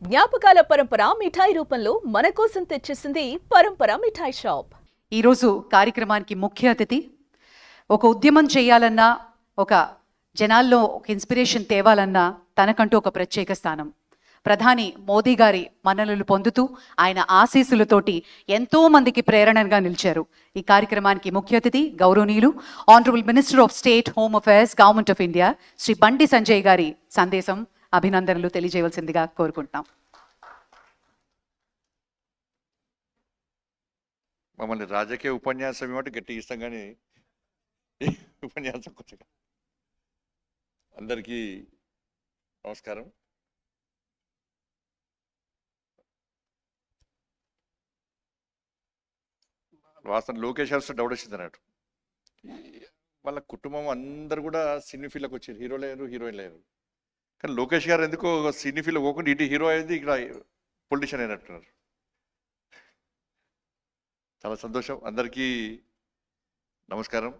జ్ఞాపకాల పరంపర మిఠాయి రూపంలో మన కోసం తెచ్చేసింది పరంపర మిఠాయి షాప్. ఈరోజు కార్యక్రమానికి ముఖ్య అతిథి ఒక ఉద్యమం చేయాలన్నా, ఒక జనాల్లో ఒక ఇన్స్పిరేషన్ తేవాలన్నా తనకంటూ ఒక ప్రత్యేక స్థానం. ప్రధాని మోదీ గారి మన్ననలు పొందుతూ ఆయన ఆశీస్సులతోటి ఎంతో మందికి ప్రేరణగా నిలిచారు. ఈ కార్యక్రమానికి ముఖ్య అతిథి గౌరవనీయులు honourable minister of state home affairs government of India Shri Bandi Sanjay గారి సందేశం, అభినందనలు తెలియజేయవలసిందిగా కోరుకుంటున్నాం. మమ్మల్ని రాజకీయ ఉపన్యాసం ఏమంటే గట్టిగా ఇస్తాం, కానీ ఉపన్యాసం కొంచెం. అందరికీ నమస్కారం. వాస్తవం లోకేష్ గారు డౌట్ వచ్చింది అన్నట్టు. వాళ్ళ కుటుంబం అందరు కూడా సినీ ఫీల్డ్కి వచ్చారు, హీరో లేరు, హీరోయిన్ లేరు. కానీ లోకేష్ గారు ఎందుకో సినీ ఫీల్డ్ పోకుండా ఇటు హీరో అయింది, ఇక్కడ పొలిటీషియన్ అయినట్టున్నారు. చాలా సంతోషం. అందరికీ నమస్కారం.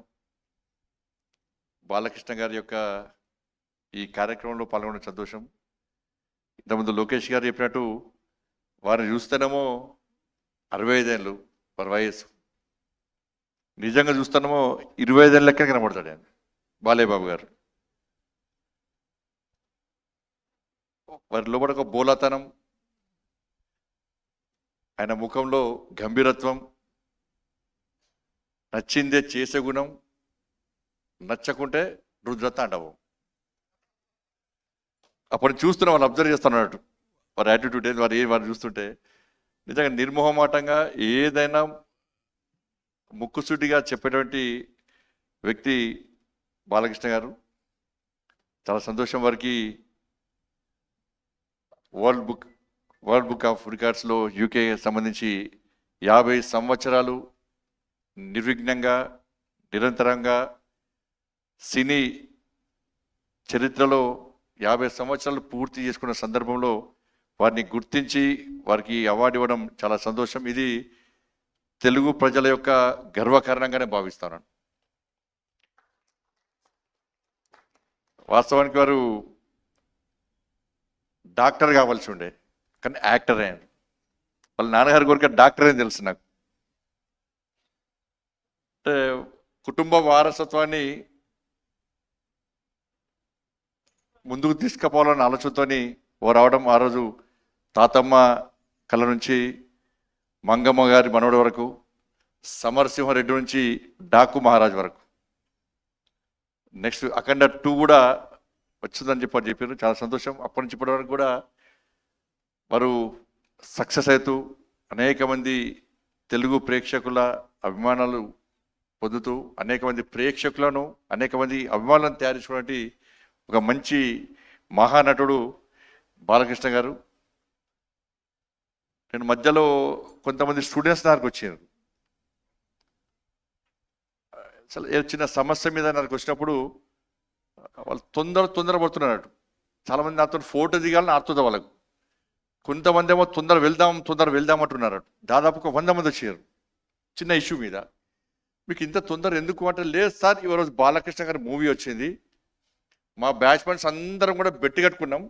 బాలకృష్ణ గారి యొక్క ఈ కార్యక్రమంలో పాల్గొనడం సంతోషం. ఇంతకుముందు లోకేష్ గారు చెప్పినట్టు వారిని చూస్తేనేమో 65 ఏళ్ళు వారి వయస్సు, నిజంగా చూస్తానేమో 25 ఏళ్ళ లెక్క కనబడతాడు ఆయన బాలయ్య బాబు గారు. వారి లోపల ఒక బోలాతనం, ఆయన ముఖంలో గంభీరత్వం, నచ్చిందే చేసే గుణం, నచ్చకుంటే రుద్రతాండవం. అప్పుడు చూస్తున్నా వాళ్ళు అబ్జర్వ్ చేస్తున్నట్టు వారి యాటిట్యూడ్ ఏంది, వారు చూస్తుంటే నిజంగా నిర్మోహమాటంగా ఏదైనా ముక్కుసూటిగా చెప్పేటువంటి వ్యక్తి బాలకృష్ణ గారు. చాలా సంతోషం. వారికి వరల్డ్ బుక్ ఆఫ్ రికార్డ్స్లో యూకే సంబంధించి 50 సంవత్సరాలు నిర్విఘ్నంగా నిరంతరంగా సినీ చరిత్రలో 50 సంవత్సరాలు పూర్తి చేసుకున్న సందర్భంలో వారిని గుర్తించి వారికి అవార్డు ఇవ్వడం చాలా సంతోషం. ఇది తెలుగు ప్రజల యొక్క గర్వకారణంగానే భావిస్తాను. వాస్తవానికి వారు డాక్టర్ కావాల్సి ఉండే, కానీ యాక్టర్ అయ్యారు. వాళ్ళ నాన్నగారి కోరిక డాక్టర్ అని తెలుసు నాకు. అంటే కుటుంబ వారసత్వాన్ని ముందుకు తీసుకుపోవాలన్న ఆలోచనతోని ఓ రావడం. ఆ రోజు తాతమ్మ కళ నుంచి మంగమ్మ గారి మనవడి వరకు, సమరసింహారెడ్డి నుంచి డాకు మహారాజ్ వరకు, నెక్స్ట్ అఖండ 2 కూడా వచ్చిందని చెప్పారు. చాలా సంతోషం. అప్పటి నుంచి ఇప్పటి వరకు కూడా వారు సక్సెస్ అవుతూ అనేక మంది తెలుగు ప్రేక్షకుల అభిమానాలు పొందుతూ అనేక మంది ప్రేక్షకులను, అనేక మంది అభిమానులను తయారు చేసుకున్నటువంటి ఒక మంచి మహానటుడు బాలకృష్ణ గారు. నేను మధ్యలో కొంతమంది స్టూడెంట్స్ దగ్గరకు వచ్చారు. అసలు చిన్న సమస్య మీద నాకు వచ్చినప్పుడు వాళ్ళు తొందర పడుతున్నారు. చాలామంది నాతో ఫోటో దిగాలని ఆడుతుంది వాళ్ళకు. కొంతమంది ఏమో తొందర వెళ్దాం అంటున్నారు. దాదాపు ఒక 100 మంది వచ్చారు చిన్న ఇష్యూ మీద. మీకు ఇంత తొందర ఎందుకు అంటే, లేదు సార్, ఈరోజు బాలకృష్ణ గారి మూవీ వచ్చింది, మా బ్యాచ్మెంట్స్ అందరం కూడా బెట్టు కట్టుకున్నాం,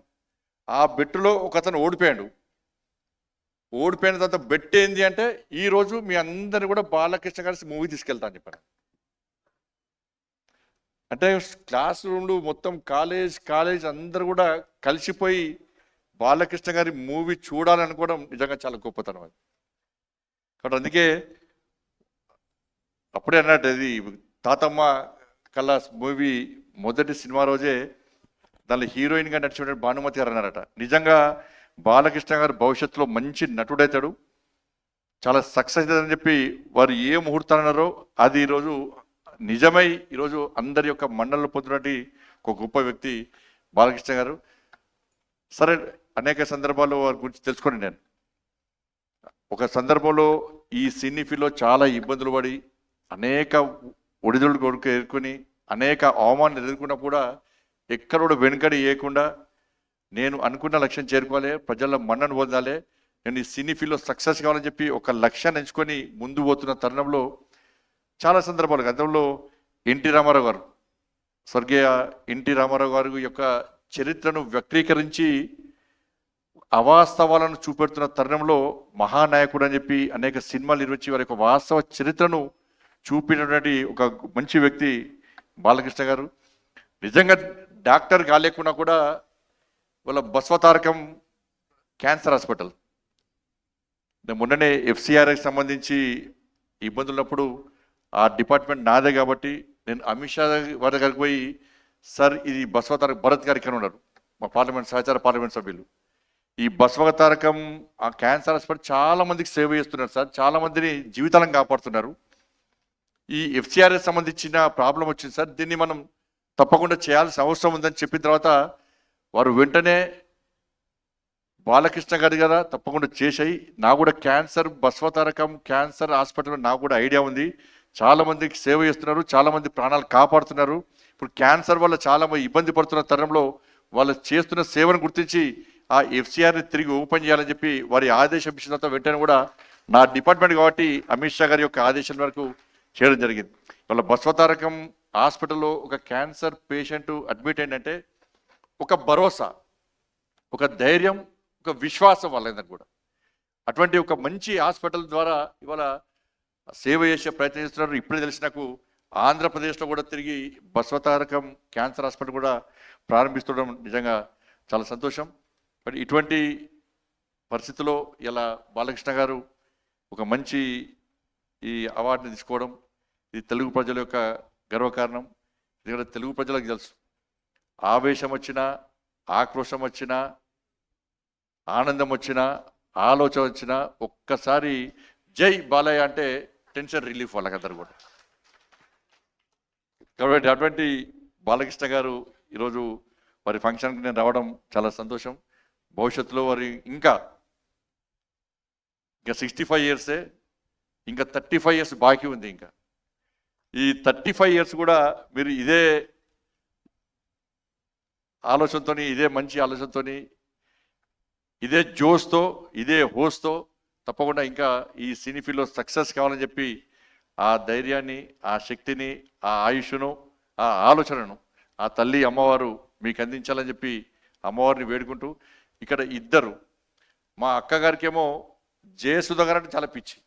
ఆ బెట్టులో ఒక అతను ఓడిపోయిన తర్వాత బెట్ ఏంది అంటే, ఈరోజు మీ అందరిని కూడా బాలకృష్ణ గారి మూవీ తీసుకెళ్తా అని చెప్పాను. అంటే క్లాస్ రూమ్లు మొత్తం కాలేజ్ అందరు కూడా కలిసిపోయి బాలకృష్ణ గారి మూవీ చూడాలనుకోవడం నిజంగా చాలా గొప్పతనం అది. కాబట్టి అందుకే అప్పుడే అన్నట్టు, ఇది తాతమ్మ కళ మూవీ మొదటి సినిమా రోజే దానిలో హీరోయిన్గా నడిచిన భానుమతి గారు అన్నారట. నిజంగా బాలకృష్ణ గారు భవిష్యత్తులో మంచి నటుడవుతాడు, చాలా సక్సెస్ అవుతుందని చెప్పి వారు ఏ ముహూర్తాలు అన్నారో అది ఈరోజు నిజమై ఈరోజు అందరి యొక్క మన్ననలు పొందినటువంటి ఒక గొప్ప వ్యక్తి బాలకృష్ణ గారు. సరే, అనేక సందర్భాల్లో వారి గురించి తెలుసుకొని నేను ఒక సందర్భంలో ఈ సినీ ఫీల్డ్లో చాలా ఇబ్బందులు పడి అనేక ఒడిదుడుకు ఎదుర్కొని అనేక అవమానాలు ఎదుర్కొన్నా కూడా ఎక్కడ కూడా వెనుకడి వేయకుండా నేను అనుకున్న లక్ష్యం చేరుకోవాలి, ప్రజల మన్నను పొందాలి, నేను ఈ సినీ ఫీల్డ్లో సక్సెస్ కావాలని చెప్పి ఒక లక్ష్యాన్ని ఎంచుకొని ముందు పోతున్న తరుణంలో చాలా సందర్భాలు గతంలో ఎన్టీ రామారావు గారు, స్వర్గీయ ఎన్టీ రామారావు గారి యొక్క చరిత్రను వ్యక్తీకరించి అవాస్తవాలను చూపెడుతున్న తరుణంలో మహానాయకుడు అని చెప్పి అనేక సినిమాలు నిర్మించి వారి యొక్క వాస్తవ చరిత్రను చూపినటువంటి ఒక మంచి వ్యక్తి బాలకృష్ణ గారు. నిజంగా డాక్టర్ కాలేకున్నా కూడా వాళ్ళ బస్వతారకం క్యాన్సర్ హాస్పిటల్, మొన్ననే ఎఫ్సిఆర్కి సంబంధించి ఇబ్బందులు ఉన్నప్పుడు ఆ డిపార్ట్మెంట్ నాదే కాబట్టి నేను అమిత్ షా వారి దగ్గరికి పోయి, సార్ ఇది బస్వతారకం, భరత్ గారు ఇక్కడ ఉన్నారు మా పార్లమెంట్ సహచార పార్లమెంట్ సభ్యులు, ఈ బస్వతారకం ఆ క్యాన్సర్ హాస్పిటల్ చాలా మందికి సేవ చేస్తున్నారు సార్, చాలా మందిని జీవితాలను కాపాడుతున్నారు. ఈ ఎఫ్సిఆర్కి సంబంధించిన ప్రాబ్లం వచ్చింది సార్, దీన్ని మనం తప్పకుండా చేయాల్సిన అవసరం ఉందని చెప్పిన తర్వాత వారు వెంటనే బాలకృష్ణ గారి కదా తప్పకుండా చేసాయి. నాకు కూడా క్యాన్సర్ బస్వతారకం క్యాన్సర్ హాస్పిటల్ నాకు కూడా ఐడియా ఉంది, చాలా మందికి సేవ చేస్తున్నారు, చాలా మంది ప్రాణాలు కాపాడుతున్నారు. ఇప్పుడు క్యాన్సర్ వల్ల చాలా మంది ఇబ్బంది పడుతున్న తరుణంలో వాళ్ళు చేస్తున్న సేవను గుర్తించి ఆ ఎఫ్సిఆర్ని తిరిగి ఓపెన్ చేయాలని చెప్పి వారి ఆదేశం ఇచ్చిన తర్వాత వెంటనే కూడా నా డిపార్ట్మెంట్ కాబట్టి అమిత్ షా గారి యొక్క ఆదేశాల వరకు చేయడం జరిగింది. వాళ్ళ బస్వతారకం హాస్పిటల్లో ఒక క్యాన్సర్ పేషెంట్ అడ్మిట్ అయిందంటే ఒక భరోసా, ఒక ధైర్యం, ఒక విశ్వాసం వాళ్ళందరికీ కూడా. అటువంటి ఒక మంచి హాస్పిటల్ ద్వారా ఇవాళ సేవ చేసే ప్రయత్నం చేస్తున్నారు. ఇప్పుడే తెలిసి నాకు ఆంధ్రప్రదేశ్లో కూడా తిరిగి బస్వతారకం క్యాన్సర్ హాస్పిటల్ కూడా ప్రారంభిస్తుండడం నిజంగా చాలా సంతోషం. బట్ ఇటువంటి పరిస్థితుల్లో ఇలా బాలకృష్ణ గారు ఒక మంచి ఈ అవార్డుని తీసుకోవడం ఇది తెలుగు ప్రజల యొక్క గర్వకారణం. ఎందుకంటే తెలుగు ప్రజలకు తెలుసు, ఆవేశం వచ్చినా, ఆక్రోశం వచ్చినా, ఆనందం వచ్చినా, ఆలోచన వచ్చినా ఒక్కసారి జై బాలయ్య అంటే టెన్షన్ రిలీఫ్ వాళ్ళకందరూ కూడా. కాబట్టి అటువంటి బాలకృష్ణ గారు ఈరోజు వారి ఫంక్షన్కి నేను రావడం చాలా సంతోషం. భవిష్యత్తులో వారి ఇంకా 65 ఇయర్సే, ఇంకా 35 ఇయర్స్ బాకీ ఉంది. ఇంకా ఈ 35 ఇయర్స్ కూడా మీరు ఇదే ఆలోచనతో, ఇదే మంచి ఆలోచనతో, ఇదే జోష్తో, ఇదే హోస్తో తప్పకుండా ఇంకా ఈ సినీ ఫీల్డ్లో సక్సెస్ కావాలని చెప్పి ఆ ధైర్యాన్ని, ఆ శక్తిని, ఆ ఆయుష్ను, ఆ ఆలోచనను ఆ తల్లి అమ్మవారు మీకు అందించాలని చెప్పి అమ్మవారిని వేడుకుంటూ, ఇక్కడ ఇద్దరు, మా అక్కగారికేమో జయసుధ గారు అంటే చాలా పిచ్చి,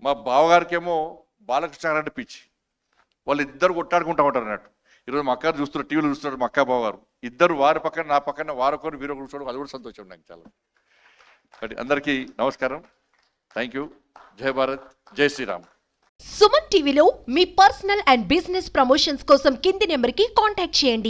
మా బావగారికేమో బాలకృష్ణ గారు అంటే పిచ్చి. వాళ్ళు ఇద్దరు కొట్టాడుకుంటూ ఉంటారు అన్నట్టు. ఈరోజు మా అక్కగారు చూస్తున్నారు, టీవీలో చూస్తున్నారు, మా అక్క బావగారు ఇద్దరు వారి పక్కన నా పక్కన వారొకరు వీరొకరు కూర్చోవడం అది కూడా సంతోషం నాకు చాలా. కాబట్టి అందరికీ నమస్కారం, థ్యాంక్ యూ, జై భారత్, జై శ్రీరామ్. సుమన్ టీవీలో మీ పర్సనల్ అండ్ బిజినెస్ ప్రమోషన్స్ కోసం కింది నెంబర్కి కాంటాక్ట్ చేయండి.